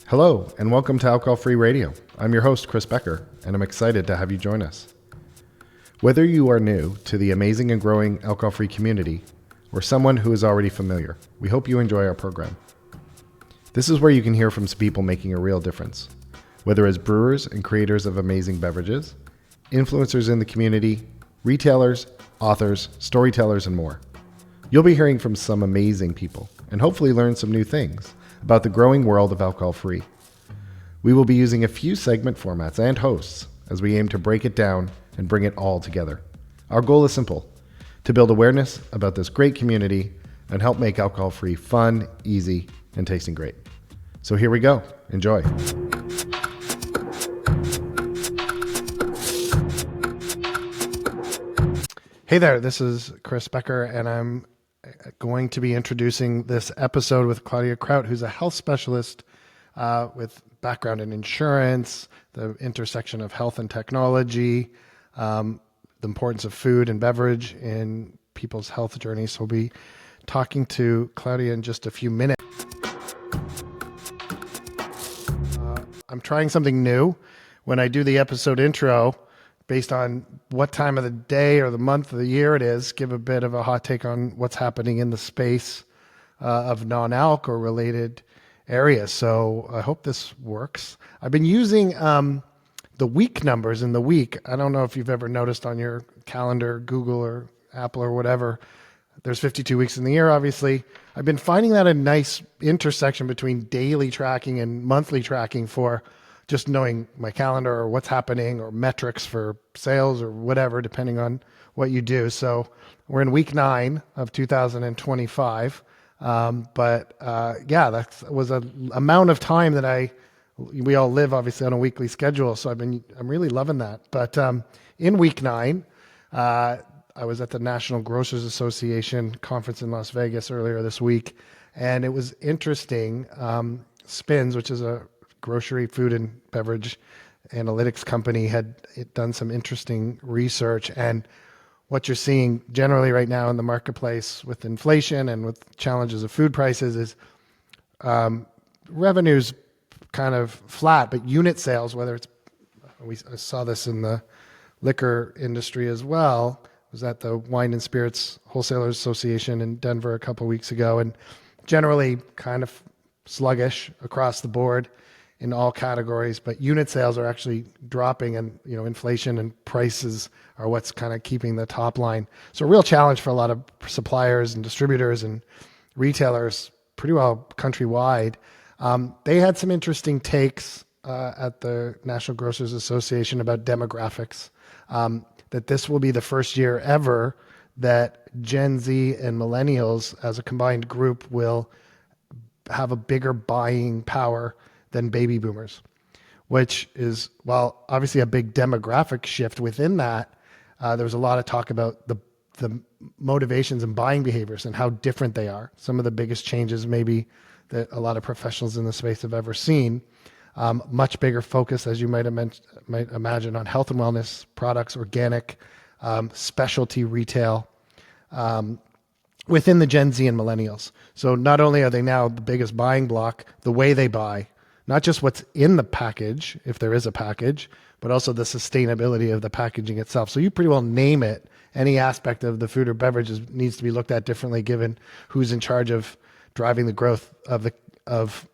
Hello, and welcome to Alcohol Free Radio. I'm your host, Chris Becker, and I'm excited to have you join us. Whether you are new to the amazing and growing alcohol-free community, or someone who is already familiar, we hope you enjoy our program. This is where you can hear from some people making a real difference, whether as brewers and creators of amazing beverages, influencers in the community, retailers, authors, storytellers, and more. You'll be hearing from some amazing people, and hopefully learn some new things about the growing world of alcohol-free. We will be using a few segment formats and hosts as we aim to break it down and bring it all together. Our goal is simple: to build awareness about this great community and help make alcohol-free fun, easy, and tasting great. So here we go. Enjoy. Hey there, this is Chris Becker, and I'm going to be introducing this episode with Claudia Kraut, who's a health specialist with background in insurance, the intersection of health and technology, the importance of food and beverage in people's health journey. So we'll be talking to Claudia in just a few minutes. I'm trying something new when I do the episode intro. Based on what time of the day or the month of the year it is, give a bit of a hot take on what's happening in the space of non-alc or related areas. So I hope this works. I've been using the week numbers in the week. I don't know if you've ever noticed on your calendar, Google or Apple or whatever, there's 52 weeks in the year, obviously. I've been finding that a nice intersection between daily tracking and monthly tracking for just knowing my calendar or what's happening or metrics for sales or whatever, depending on what you do. So we're in week 9 of 2025. That was an amount of time that we all live obviously on a weekly schedule. So I'm really loving that. But in week 9, I was at the National Grocers Association conference in Las Vegas earlier this week. And it was interesting. Spins, which is a grocery, food, and beverage analytics company, had done some interesting research. And what you're seeing generally right now in the marketplace with inflation and with challenges of food prices is revenues kind of flat, but unit sales, I saw this in the liquor industry as well. I was at the Wine and Spirits Wholesalers Association in Denver a couple of weeks ago, and generally kind of sluggish across the board in all categories, but unit sales are actually dropping, and inflation and prices are what's kind of keeping the top line. So a real challenge for a lot of suppliers and distributors and retailers pretty well countrywide. They had some interesting takes at the National Grocers Association about demographics, that this will be the first year ever that Gen Z and millennials as a combined group will have a bigger buying power than baby boomers, which is, well, obviously a big demographic shift within that. There was a lot of talk about the motivations and buying behaviors and how different they are. Some of the biggest changes maybe that a lot of professionals in the space have ever seen. Much bigger focus, as you might imagine, on health and wellness products, organic, specialty retail, within the Gen Z and millennials. So not only are they now the biggest buying block, the way they buy, not just what's in the package, if there is a package, but also the sustainability of the packaging itself. So you pretty well name it. Any aspect of the food or beverages needs to be looked at differently given who's in charge of driving the growth of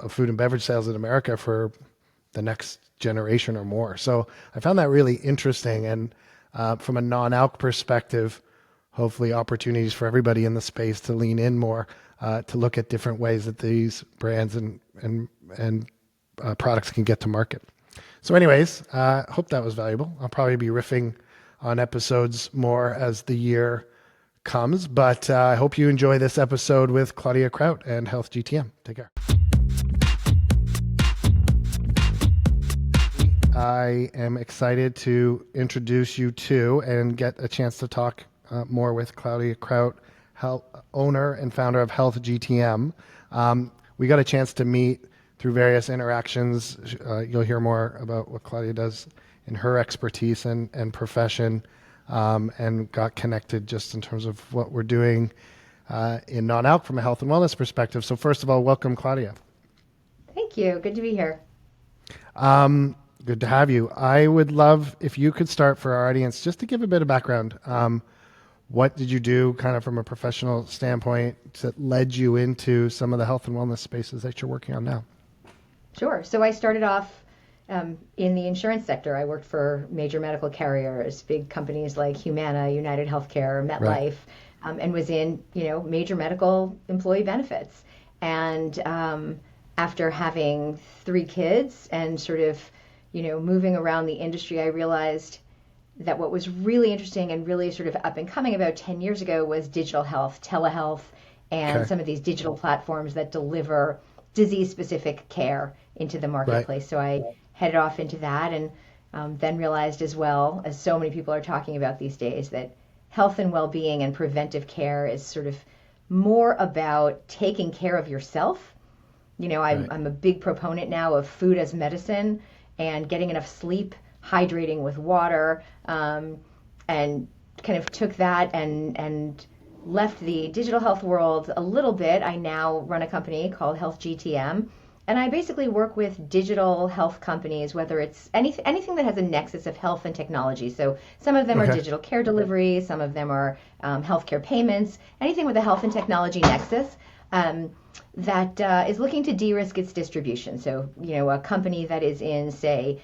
food and beverage sales in America for the next generation or more. So I found that really interesting. And from a non-alc perspective, hopefully opportunities for everybody in the space to lean in more, to look at different ways that these brands and products can get to market. So anyways, hope that was valuable. I'll probably be riffing on episodes more as the year comes, but I hope you enjoy this episode with Claudia Kraut and HealthGTM. Take care. I am excited to introduce you to and get a chance to talk more with Claudia Kraut, owner and founder of HealthGTM. We got a chance to meet through various interactions. You'll hear more about what Claudia does in her expertise and profession, and got connected just in terms of what we're doing in non-alc from a health and wellness perspective. So first of all, welcome, Claudia. Thank you. Good to be here. Good to have you. I would love if you could start for our audience just to give a bit of background. What did you do kind of from a professional standpoint that led you into some of the health and wellness spaces that you're working on now? Sure. So I started off in the insurance sector. I worked for major medical carriers, big companies like Humana, United Healthcare, Right. MetLife, and was in, major medical employee benefits. And after having three kids and sort of, moving around the industry, I realized that what was really interesting and really sort of up and coming about 10 years ago was digital health, telehealth, and Okay. some of these digital platforms that deliver disease specific care into the Right. marketplace. So I headed off into that and then realized, as well as so many people are talking about these days, that health and well being and preventive care is sort of more about taking care of yourself. Right. I'm a big proponent now of food as medicine and getting enough sleep, hydrating with water, and kind of took that and left the digital health world a little bit. I now run a company called HealthGTM, and I basically work with digital health companies, whether it's anything that has a nexus of health and technology. So some of them are Okay. digital care delivery, some of them are healthcare payments, anything with a health and technology nexus. That is looking to de-risk its distribution. So, a company that is in, say,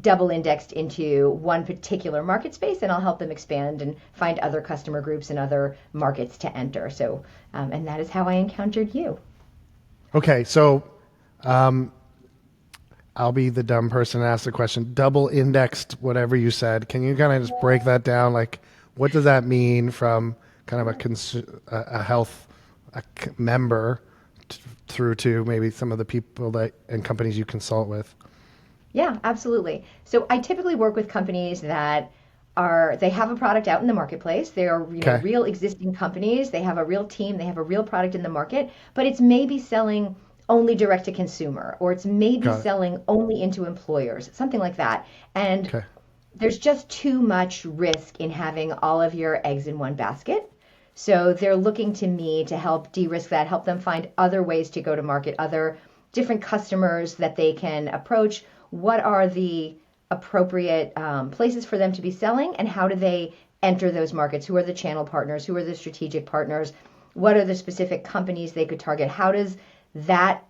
double indexed into one particular market space, and I'll help them expand and find other customer groups and other markets to enter. So, and that is how I encountered you. Okay. So, um, I'll be the dumb person to ask the question. Double indexed, whatever you said. Can you kind of just break that down? Like, what does that mean from kind of a health member through to maybe some of the people that and companies you consult with? Yeah, absolutely. So I typically work with companies that they have a product out in the marketplace. They are, Okay. real existing companies. They have a real team. They have a real product in the market, but it's maybe selling only direct to consumer, or it's maybe Got it. selling only into employers, something like that. And Okay. there's just too much risk in having all of your eggs in one basket. So they're looking to me to help de-risk that, help them find other ways to go to market, other different customers that they can approach. What are the appropriate places for them to be selling, and how do they enter those markets? Who are the channel partners? Who are the strategic partners? What are the specific companies they could target? How does that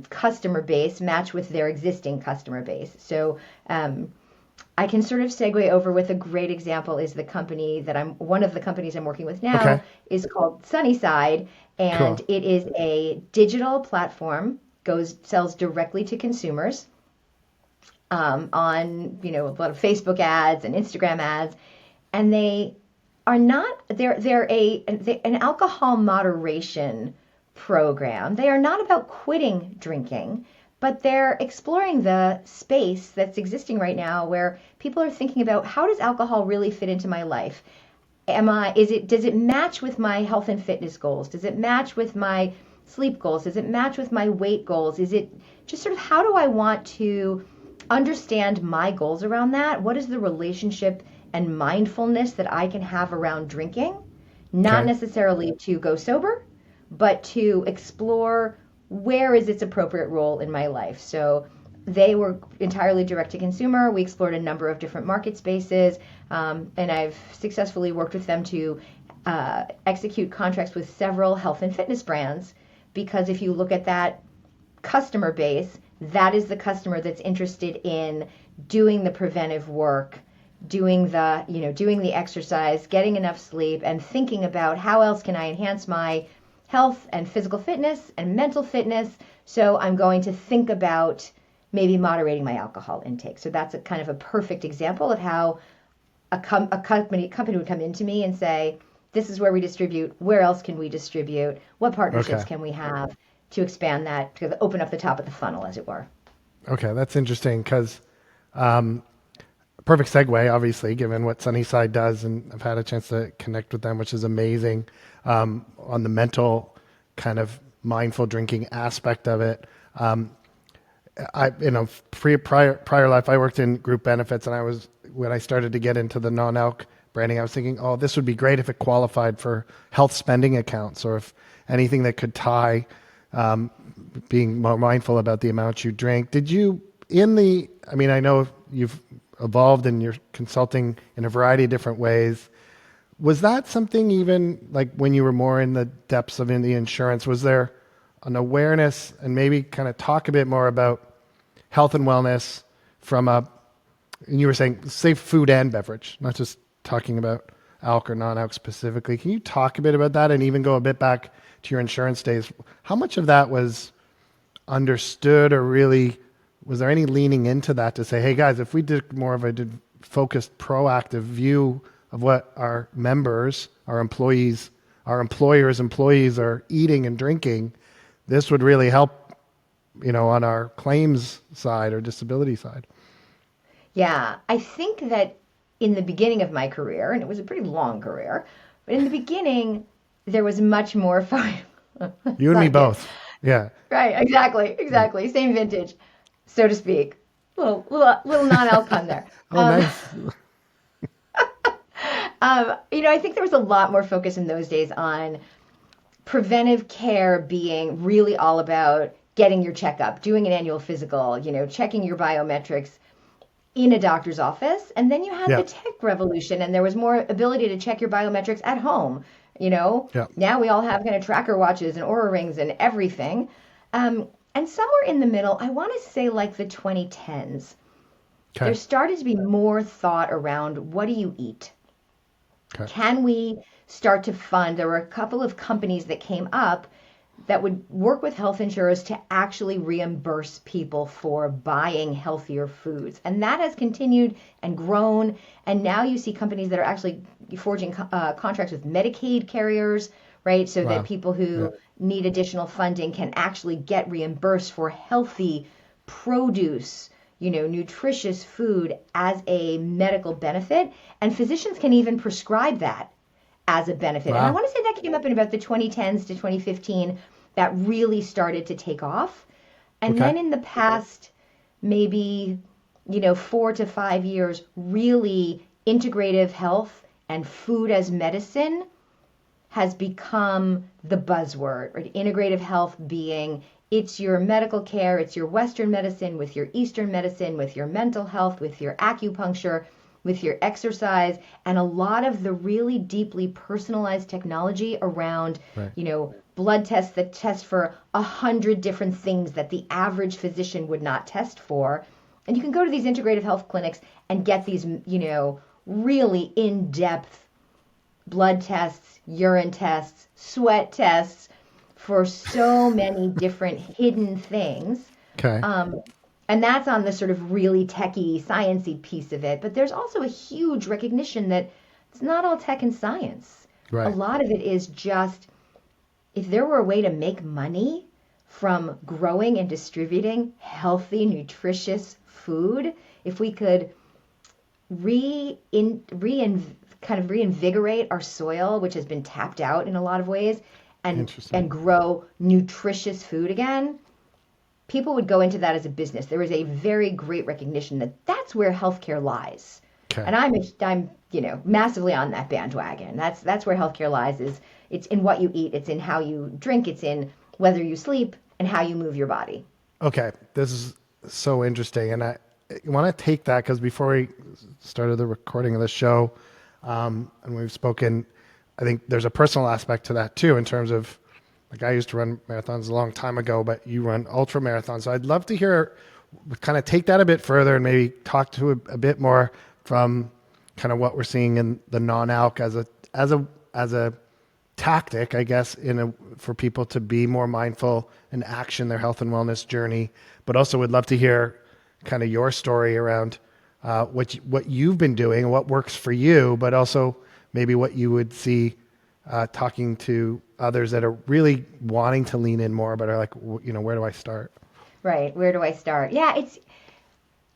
customer base match with their existing customer base? So I can sort of segue over with a great example is one of the companies I'm working with Okay. now is called Sunnyside, and Cool. it is a digital platform, sells directly to consumers on, a lot of Facebook ads and Instagram ads, and they are not, an alcohol moderation program. They are not about quitting drinking, but they're exploring the space that's existing right now where people are thinking about, how does alcohol really fit into my life? Does it match with my health and fitness goals? Does it match with my sleep goals? Does it match with my weight goals? Is it just sort of, how do I want to understand my goals around that? What is the relationship and mindfulness that I can have around drinking? Not Okay. necessarily to go sober, but to explore where is its appropriate role in my life. So they were entirely direct to consumer. We explored a number of different market spaces, and I've successfully worked with them to execute contracts with several health and fitness brands. Because if you look at that customer base, that is the customer that's interested in doing the preventive work, doing the exercise, getting enough sleep, and thinking about how else can I enhance my health and physical fitness and mental fitness. So I'm going to think about maybe moderating my alcohol intake. So that's a kind of a perfect example of how a company would come into me and say, this is where we distribute. Where else can we distribute? What partnerships Okay. can we have to expand that, to open up the top of the funnel, as it were? Okay. That's interesting because perfect segue, obviously, given what Sunnyside does, and I've had a chance to connect with them, which is amazing on the mental kind of mindful drinking aspect of it. Prior life, I worked in group benefits, and when I started to get into the non-alc branding, I was thinking, oh, this would be great if it qualified for health spending accounts, or if anything that could tie being more mindful about the amount you drink. Did you, I know you've evolved and you're consulting in a variety of different ways. Was that something even like when you were more in the depths of in the insurance, was there an awareness, and maybe kind of talk a bit more about health and wellness and you were saying, say food and beverage, not just talking about alc or non-alc specifically. Can you talk a bit about that and even go a bit back to your insurance days? How much of that was understood, or really was there any leaning into that to say, hey guys, if we did more of a focused, proactive view of what our members, our employees, our employers' employees are eating and drinking, this would really help, on our claims side or disability side? Yeah, I think that in the beginning of my career, and it was a pretty long career, but in the beginning, there was much more fun. You and me both. Yeah. Right, exactly. Same vintage, so to speak. Little non-alc pun there. Oh, nice. I think there was a lot more focus in those days on preventive care being really all about getting your checkup, doing an annual physical, checking your biometrics in a doctor's office. And then you had the tech revolution, and there was more ability to check your biometrics at home. Now we all have kind of tracker watches and Oura rings and everything. And somewhere in the middle, I want to say like the 2010s, there started to be more thought around, what do you eat? Okay. Can we start to fund? There were a couple of companies that came up that would work with health insurers to actually reimburse people for buying healthier foods. And that has continued and grown. And now you see companies that are actually forging contracts with Medicaid carriers, right? So that people who need additional funding can actually get reimbursed for healthy produce, nutritious food as a medical benefit. And physicians can even prescribe that as a benefit. Wow. And I want to say that came up in about the 2010s to 2015, that really started to take off. And then in the past, maybe, 4 to 5 years, really integrative health and food as medicine has become the buzzword, right? Integrative health being, it's your medical care, it's your Western medicine with your Eastern medicine, with your mental health, with your acupuncture, with your exercise, and a lot of the really deeply personalized technology around, blood tests that test for 100 different things that the average physician would not test for. And you can go to these integrative health clinics and get these, really in-depth blood tests, urine tests, sweat tests for so many different hidden things. Okay. And that's on the sort of really techie, sciencey piece of it. But there's also a huge recognition that it's not all tech and science. Right. A lot of it is just, if there were a way to make money from growing and distributing healthy, nutritious food, if we could reinvigorate our soil, which has been tapped out in a lot of ways, and grow nutritious food again, people would go into that as a business. There is a very great recognition that that's where healthcare lies. Okay. And I'm massively on that bandwagon. That's where healthcare lies. It's in what you eat, it's in how you drink, it's in whether you sleep and how you move your body. Okay, this is so interesting, and I want to take that because before we started the recording of the show, and we've spoken, I think there's a personal aspect to that too, in terms of, like, I used to run marathons a long time ago, but you run ultra marathons. So I'd love to hear, kind of take that a bit further and maybe talk to a bit more from kind of what we're seeing in the non-alc as a tactic, I guess, for people to be more mindful and action their health and wellness journey. But also would love to hear kind of your story around what you've been doing and what works for you, but also maybe what you would see talking to others that are really wanting to lean in more, but are like, where do I start? Right. Where do I start? Yeah,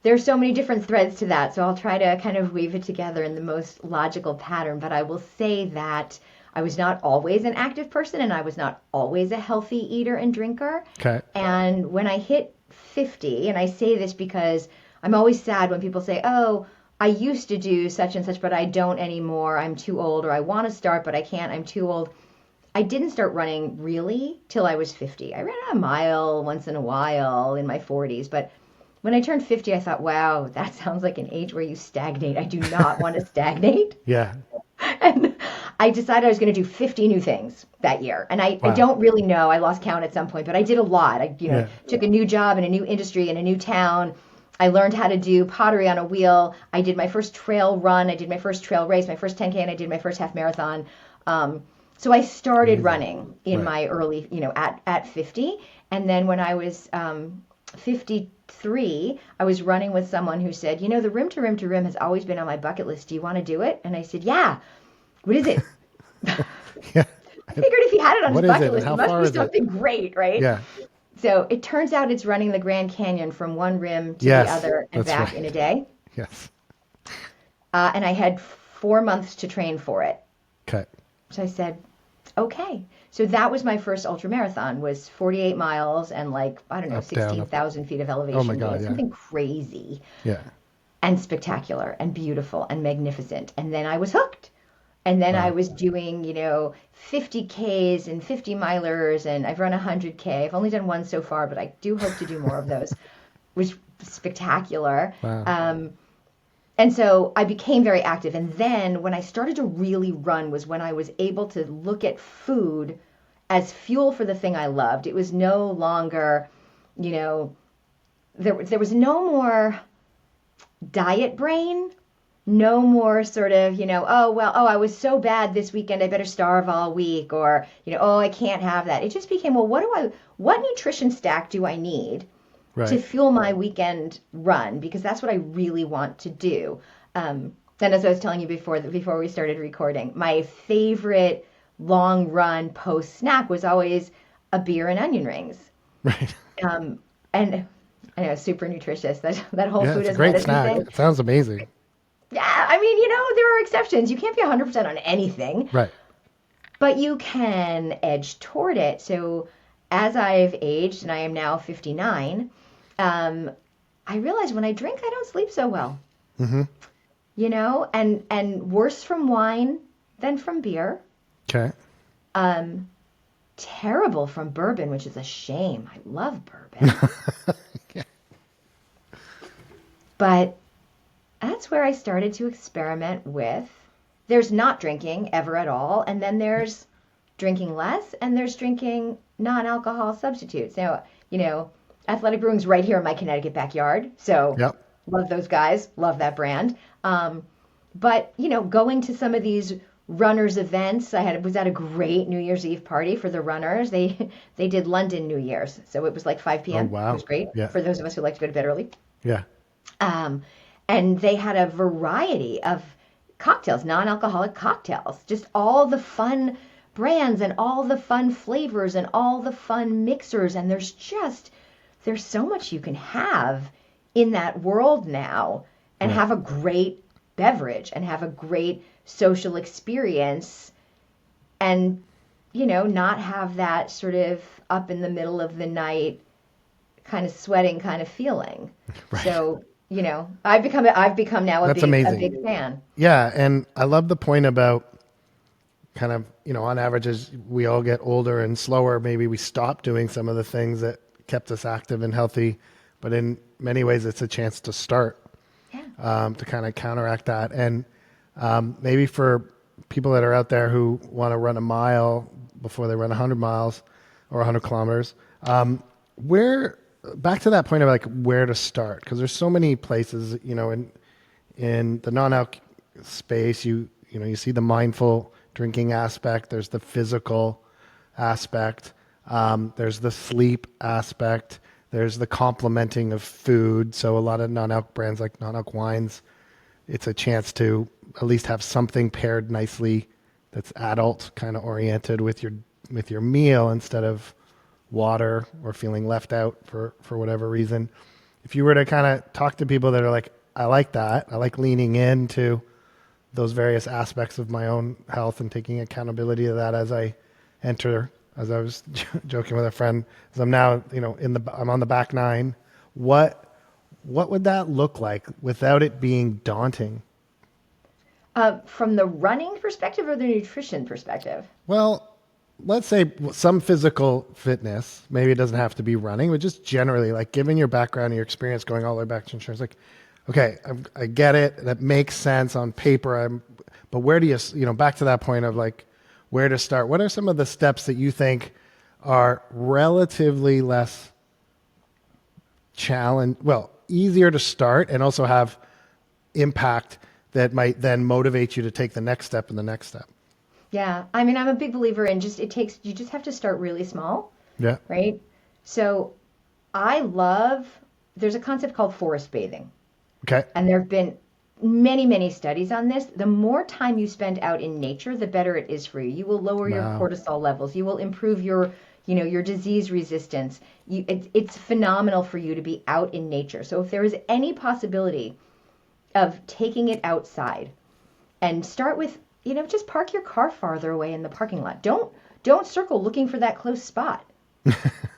there's so many different threads to that. So I'll try to kind of weave it together in the most logical pattern. But I will say that I was not always an active person, and I was not always a healthy eater and drinker. Okay. And when I hit 50, and I say this because I'm always sad when people say, oh, I used to do such and such, but I don't anymore. I'm too old, or I want to start, but I can't. I'm too old. I didn't start running really till I was 50. I ran a mile once in a while in my 40s, but when I turned 50, I thought, wow, that sounds like an age where you stagnate. I do not want to stagnate. Yeah. And I decided I was going to do 50 new things that year. And I Wow. don't really know. I lost count at some point, but I did a lot. I, Yeah. took a new job in a new industry in a new town. I learned how to do pottery on a wheel. I did my first trail run. I did my first trail race, my first 10K, and I did my first half marathon. So I started running in my early, at 50. And then when I was 53, I was running with someone who said, the rim to rim to rim has always been on my bucket list. Do you want to do it? And I said, yeah. What is it? Yeah. I figured if he had it on What his is bucket it? list, How it must far be is it? something great, right? Yeah. So it turns out it's running the Grand Canyon from one rim to Yes, the other and that's back right. in a day. Yes. And I had 4 months to train for it. Okay. So I said, okay. So that was my first ultra marathon, was 48 miles and I don't know, Up, down, up. 16,000 feet of elevation. Oh my God, yeah. Something crazy Yeah. and spectacular and beautiful and magnificent. And then I was hooked. And then I was doing, 50 Ks and 50 milers, and I've run 100K. I've only done one so far, but I do hope to do more of those. It was spectacular. Wow. And so I became very active. And then when I started to really run was when I was able to look at food as fuel for the thing I loved. It was no longer, there was no more diet brain. No more sort of, I was so bad this weekend, I better starve all week, or, I can't have that. It just became, well, what nutrition stack do I need to fuel my weekend run? Because that's what I really want to do. And as I was telling you before we started recording, my favorite long run post snack was always a beer and onion rings. Right. And I know, super nutritious. That whole Yeah, food it's a is great medicine snack. thing. It sounds amazing. Yeah, I mean, there are exceptions. You can't be 100% on anything, Right. but you can edge toward it. So as I've aged, and I am now 59, I realize when I drink, I don't sleep so well. Mm-hmm. And worse from wine than from beer. Okay. Terrible from bourbon, which is a shame. I love bourbon. Yeah. But that's where I started to experiment with, there's not drinking ever at all, and then there's drinking less, and there's drinking non-alcohol substitutes. Now, Athletic Brewing's right here in my Connecticut backyard, so Yep. love those guys, love that brand. But, going to some of these runners events, I was at a great New Year's Eve party for the runners. They did London New Year's, so it was like 5 p.m. Oh, wow. It was great Yeah. for those of us who like to go to bed early. Yeah. And they had a variety of cocktails, non-alcoholic cocktails, just all the fun brands and all the fun flavors and all the fun mixers. And there's so much you can have in that world now and have a great beverage and have a great social experience and, not have that sort of up in the middle of the night kind of sweating kind of feeling. Right. So, I've become now a big fan. Yeah, and I love the point about kind of, on average, as we all get older and slower, maybe we stop doing some of the things that kept us active and healthy, but in many ways it's a chance to start, to kind of counteract that. And maybe for people that are out there who want to run a mile before they run 100 miles or 100 kilometers, back to that point of where to start, because there's so many places, in the non-alc space, you see the mindful drinking aspect, there's the physical aspect, there's the sleep aspect, there's the complementing of food. So a lot of non-alc brands like non-alc wines, it's a chance to at least have something paired nicely that's adult kind of oriented with your meal instead of water or feeling left out for whatever reason. If you were to kind of talk to people that are like, I like that, I like leaning into those various aspects of my own health and taking accountability of that as I was joking with a friend, as I'm now, I'm on the back nine. What would that look like without it being daunting? From the running perspective or the nutrition perspective? Well, let's say some physical fitness, maybe it doesn't have to be running, but just generally, like given your background and your experience going all the way back to insurance, like, okay, I get it. That makes sense on paper. But where do you, back to that point of like where to start? What are some of the steps that you think are relatively less easier to start and also have impact that might then motivate you to take the next step and the next step? Yeah. I mean, I'm a big believer in you just have to start really small, Yeah. right? So there's a concept called forest bathing. Okay. And there have been many, many studies on this. The more time you spend out in nature, the better it is for you. You will lower your Wow. cortisol levels. You will improve your disease resistance. It's phenomenal for you to be out in nature. So if there is any possibility of taking it outside and start with, just park your car farther away in the parking lot. Don't circle looking for that close spot,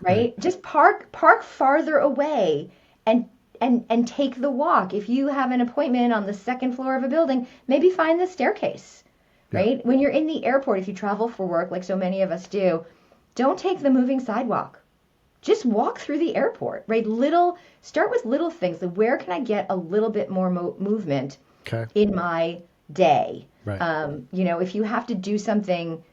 right? Just park farther away and take the walk. If you have an appointment on the second floor of a building, maybe find the staircase, right? Yeah. When you're in the airport, if you travel for work, like so many of us do, don't take the moving sidewalk. Just walk through the airport, right? Start with little things. Like, where can I get a little bit more movement Okay. in my day? Right. If you have to do something,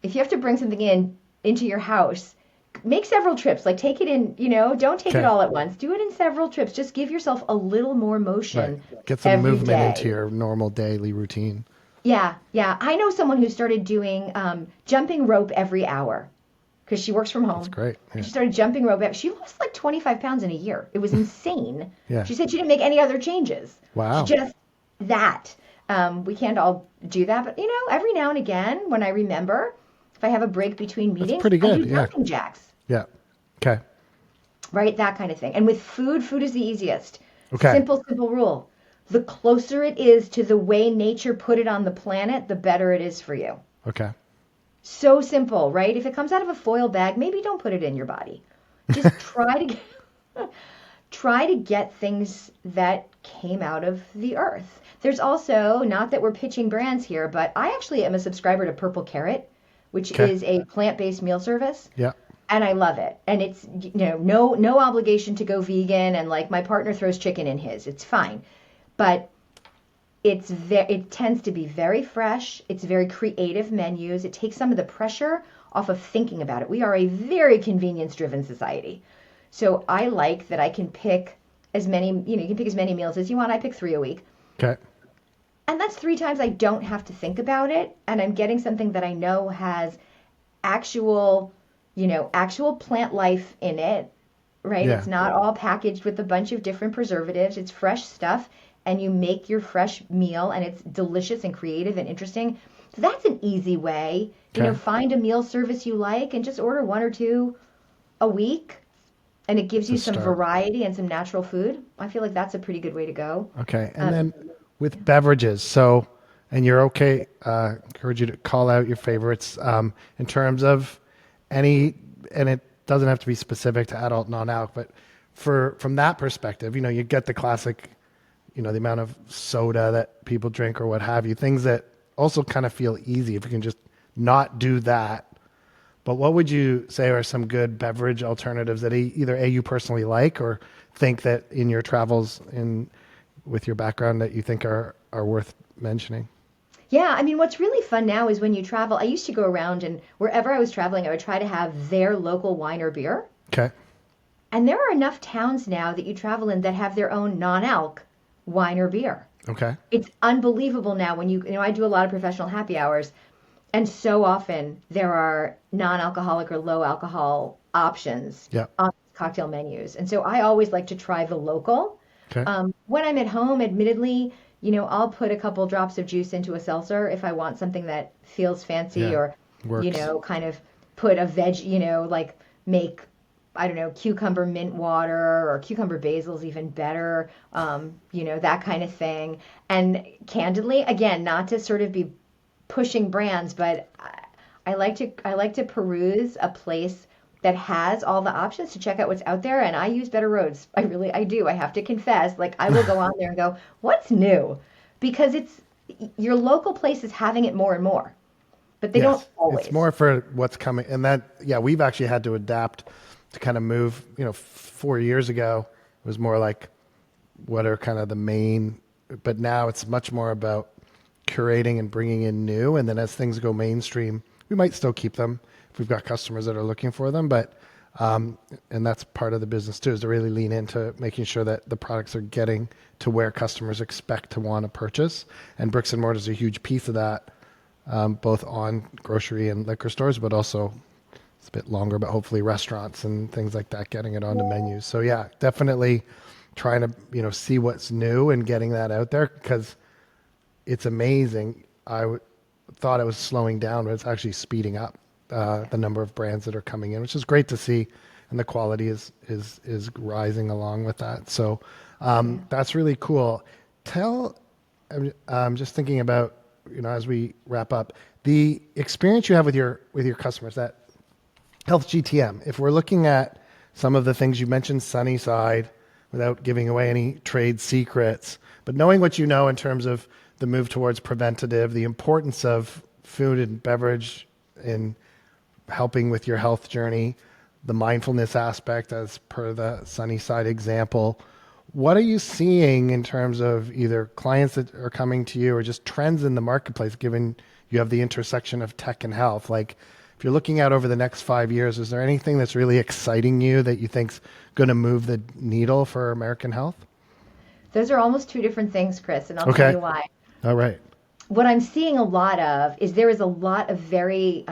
if you have to bring something into your house, make several trips. Like, take it in, don't take it Okay. all at once. Do it in several trips. Just give yourself a little more motion Get some every movement day. into your normal daily routine. Yeah, yeah. I know someone who started doing jumping rope every hour because she works from home. That's great. Yeah. She started jumping rope. She lost like 25 pounds in a year. It was insane. Yeah. She said she didn't make any other changes. Wow. She just that. We can't all do that, but every now and again, when I remember, if I have a break between meetings, pretty good, I do jumping jacks. Yeah. Okay. Right, that kind of thing. And with food is the easiest. Okay. Simple rule. The closer it is to the way nature put it on the planet, the better it is for you. Okay. So simple, right? If it comes out of a foil bag, maybe don't put it in your body. Just try to get things that came out of the earth. There's also, not that we're pitching brands here, but I actually am a subscriber to Purple Carrot, which is a plant-based meal service. Yeah. And I love it. And it's, no obligation to go vegan. And like my partner throws chicken in his. It's fine. But it tends to be very fresh. It's very creative menus. It takes some of the pressure off of thinking about it. We are a very convenience-driven society. So I like that I can pick as many, you can pick as many meals as you want. I pick 3 a week. Okay. And that's 3 times I don't have to think about it. And I'm getting something that I know has actual plant life in it, right? Yeah. It's not all packaged with a bunch of different preservatives. It's fresh stuff, and you make your fresh meal, and it's delicious and creative and interesting. So that's an easy way. Okay. Find a meal service you like and just order 1 or 2 a week, and it gives you some variety and some natural food. I feel like that's a pretty good way to go. Okay. And then with beverages, and you're okay, encourage you to call out your favorites in terms of and it doesn't have to be specific to adult non-alc, but from that perspective, you get the classic, the amount of soda that people drink or what have you, things that also kind of feel easy if you can just not do that. But what would you say are some good beverage alternatives that either you personally like or think that in your travels with your background that you think are worth mentioning? Yeah, I mean, what's really fun now is when you travel, I used to go around and wherever I was traveling, I would try to have their local wine or beer. Okay. And there are enough towns now that you travel in that have their own non-alc wine or beer. Okay. It's unbelievable now when I do a lot of professional happy hours, and so often there are non-alcoholic or low alcohol options on cocktail menus. And so I always like to try the local. Okay. When I'm at home, admittedly, I'll put a couple drops of juice into a seltzer if I want something that feels fancy or, works. kind of put a veg, like make, I don't know, cucumber mint water or cucumber basil's even better, that kind of thing. And candidly, again, not to sort of be pushing brands, but I like to peruse a place that has all the options to check out what's out there. And I use Better Roads. I do. I have to confess, I will go on there and go, what's new? Because your local place is having it more and more. but they don't always. It's more for what's coming. And that, we've actually had to adapt to kind of move, 4 years ago, it was more like what are kind of the main, but now it's much more about curating and bringing in new. And then as things go mainstream, we might still keep them if we've got customers that are looking for them. But, and that's part of the business too, is to really lean into making sure that the products are getting to where customers expect to want to purchase. And bricks and mortar is a huge piece of that, both on grocery and liquor stores, but also it's a bit longer, but hopefully restaurants and things like that, getting it onto menus. So definitely trying to, see what's new and getting that out there, because it's amazing. Thought it was slowing down, but it's actually speeding up, the number of brands that are coming in, which is great to see. And the quality is rising along with that. So, that's really cool. I'm just thinking about, as we wrap up, the experience you have with your customers, that HealthGTM. If we're looking at some of the things you mentioned, Sunnyside, without giving away any trade secrets, but knowing what you know in terms of the move towards preventative, the importance of food and beverage in helping with your health journey, the mindfulness aspect as per the Sunnyside example. What are you seeing in terms of either clients that are coming to you or just trends in the marketplace, given you have the intersection of tech and health? Like, if you're looking out over the next 5 years, is there anything that's really exciting you that you think's going to move the needle for American health? Those are almost two different things, Chris, and I'll tell you why. All right. What I'm seeing a lot of is there is a lot of very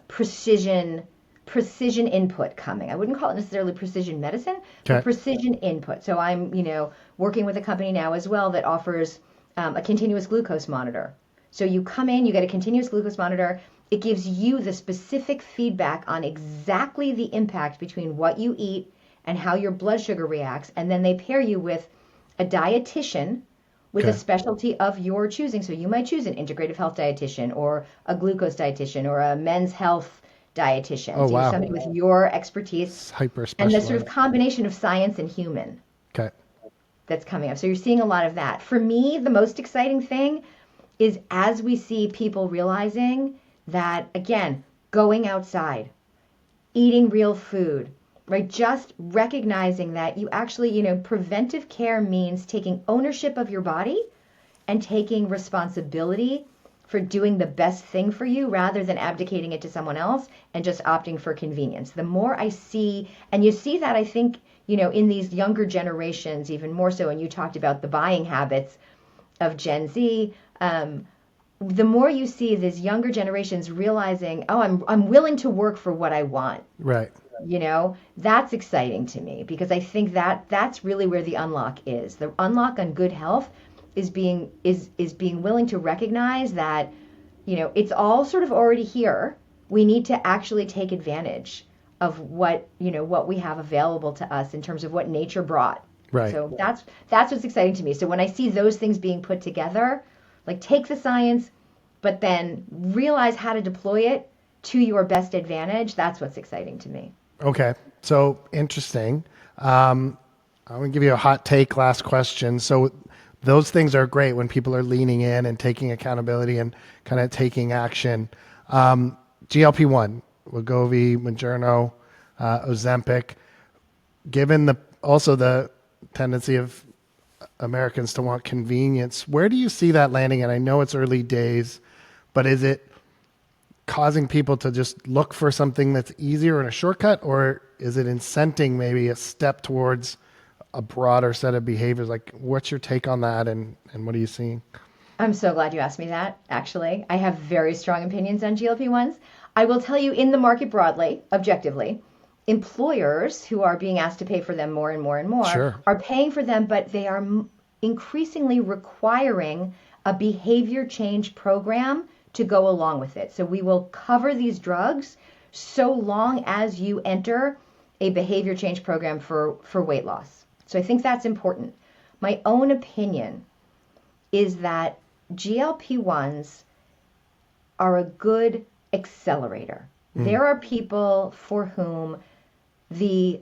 precision input coming. I wouldn't call it necessarily precision medicine, but precision input. So I'm, working with a company now as well that offers a continuous glucose monitor. So you come in, you get a continuous glucose monitor. It gives you the specific feedback on exactly the impact between what you eat and how your blood sugar reacts. And then they pair you with a dietitian with a specialty of your choosing. So you might choose an integrative health dietitian or a glucose dietitian or a men's health dietitian. Oh, wow. Somebody with your expertise. It's hyper And specialized. the sort of combination of science and human that's coming up. So you're seeing a lot of that. For me, the most exciting thing is as we see people realizing that, again, going outside, eating real food, right? Just recognizing that you actually, preventive care means taking ownership of your body and taking responsibility for doing the best thing for you rather than abdicating it to someone else and just opting for convenience. The more I see, and you see that, I think, in these younger generations, even more so, and you talked about the buying habits of Gen Z, the more you see these younger generations realizing, I'm willing to work for what I want. Right. That's exciting to me because I think that's really where the unlock is. The unlock on good health is being willing to recognize that, it's all sort of already here. We need to actually take advantage of what we have available to us in terms of what nature brought. Right. So that's what's exciting to me. So when I see those things being put together, like take the science, but then realize how to deploy it to your best advantage, that's what's exciting to me. Okay. So interesting. I'm going to give you a hot take last question. So those things are great when people are leaning in and taking accountability and kind of taking action. GLP-1, Wegovy, Mounjaro, Ozempic, given also the tendency of Americans to want convenience, where do you see that landing? And I know it's early days, but is it causing people to just look for something that's easier and a shortcut, or is it incenting maybe a step towards a broader set of behaviors? Like, what's your take on that, and what are you seeing? I'm so glad you asked me that, actually. I have very strong opinions on GLP-1s. I will tell you, in the market broadly, objectively, employers who are being asked to pay for them more and more and more are paying for them, but they are increasingly requiring a behavior change program to go along with it. So we will cover these drugs so long as you enter a behavior change program for weight loss. So I think that's important. My own opinion is that GLP-1s are a good accelerator. There are people for whom the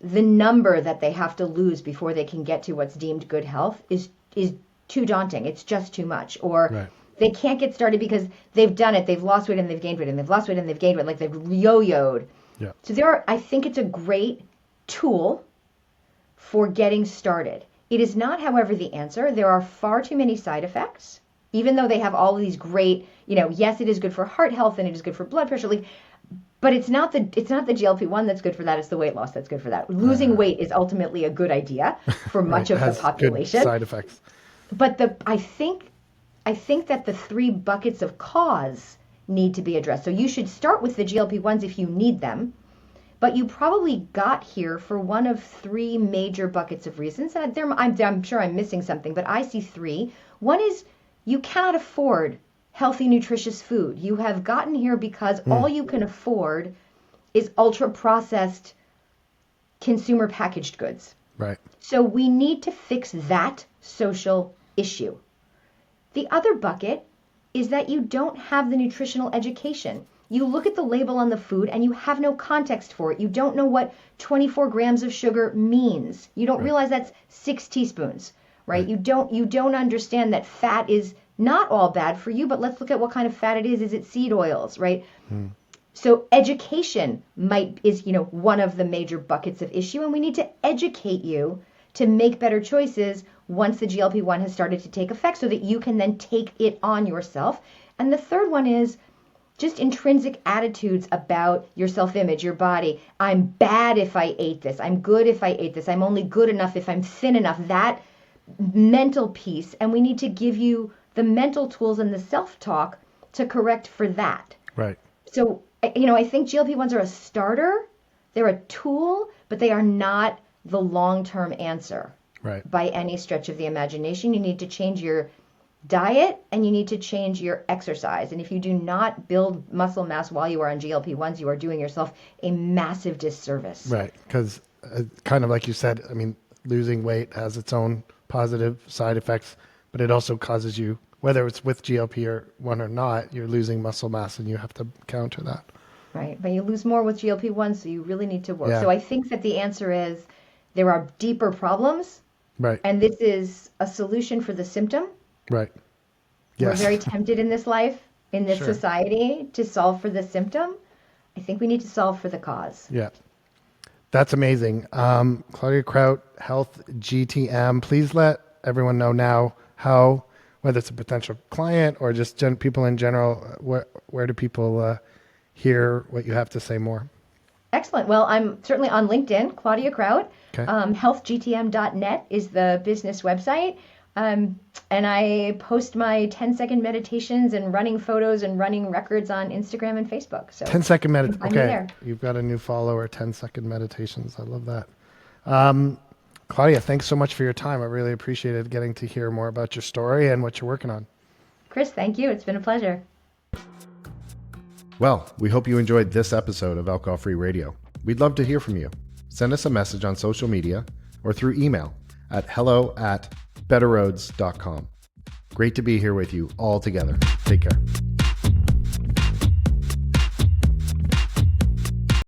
number that they have to lose before they can get to what's deemed good health is too daunting. It's just too much. Or They can't get started because they've done it. They've lost weight and they've gained weight and they've lost weight and they've gained weight. Like they've yo-yoed. Yeah. So I think it's a great tool for getting started. It is not, however, the answer. There are far too many side effects, even though they have all of these great, yes, it is good for heart health and it is good for blood pressure. But it's not the GLP-1 that's good for that. It's the weight loss that's good for that. Losing weight is ultimately a good idea for much of the population. Good side effects. But I think that the 3 buckets of cause need to be addressed. So you should start with the GLP-1s if you need them, but you probably got here for one of 3 major buckets of reasons. I'm sure I'm missing something, but I see 3. One is you cannot afford healthy, nutritious food. You have gotten here because all you can afford is ultra-processed consumer packaged goods. Right. So we need to fix that social issue. The other bucket is that you don't have the nutritional education. You look at the label on the food and you have no context for it. You don't know what 24 grams of sugar means. You don't realize that's 6 teaspoons, right? You don't understand that fat is not all bad for you, but let's look at what kind of fat it is. Is it seed oils, right? So education is one of the major buckets of issue, and we need to educate you to make better choices once the GLP-1 has started to take effect so that you can then take it on yourself. And the third one is just intrinsic attitudes about your self-image, your body. I'm bad if I ate this. I'm good if I ate this. I'm only good enough if I'm thin enough. That mental piece, and we need to give you the mental tools and the self-talk to correct for that. Right. So, I think GLP-1s are a starter. They're a tool, but they are not the long-term answer. Right. By any stretch of the imagination. You need to change your diet and you need to change your exercise. And if you do not build muscle mass while you are on GLP-1s, you are doing yourself a massive disservice. Right. Because kind of like you said, losing weight has its own positive side effects, but it also causes you, whether it's with GLP-1 or not, you're losing muscle mass and you have to counter that. Right. But you lose more with GLP-1, so you really need to work. Yeah. So I think that the answer is there are deeper problems. Right. And this is a solution for the symptom. Right. Yes. We're very Yes. tempted in this life, in this society, to solve for the symptom. I think we need to solve for the cause. Yeah. That's amazing. Claudia Kraut, HealthGTM. Please let everyone know now how, whether it's a potential client or just people in general, where do people hear what you have to say more? Excellent. Well, I'm certainly on LinkedIn, Claudia Kraut. Okay. Healthgtm.net is the business website. And I post my 10-second meditations and running photos and running records on Instagram and Facebook. So 10-second meditation. Okay. There. You've got a new follower, 10-second meditations. I love that. Claudia, thanks so much for your time. I really appreciated getting to hear more about your story and what you're working on. Chris, thank you. It's been a pleasure. Well, we hope you enjoyed this episode of Alcohol Free Radio. We'd love to hear from you. Send us a message on social media or through email at hello@betterroads.com. Great to be here with you all together. Take care.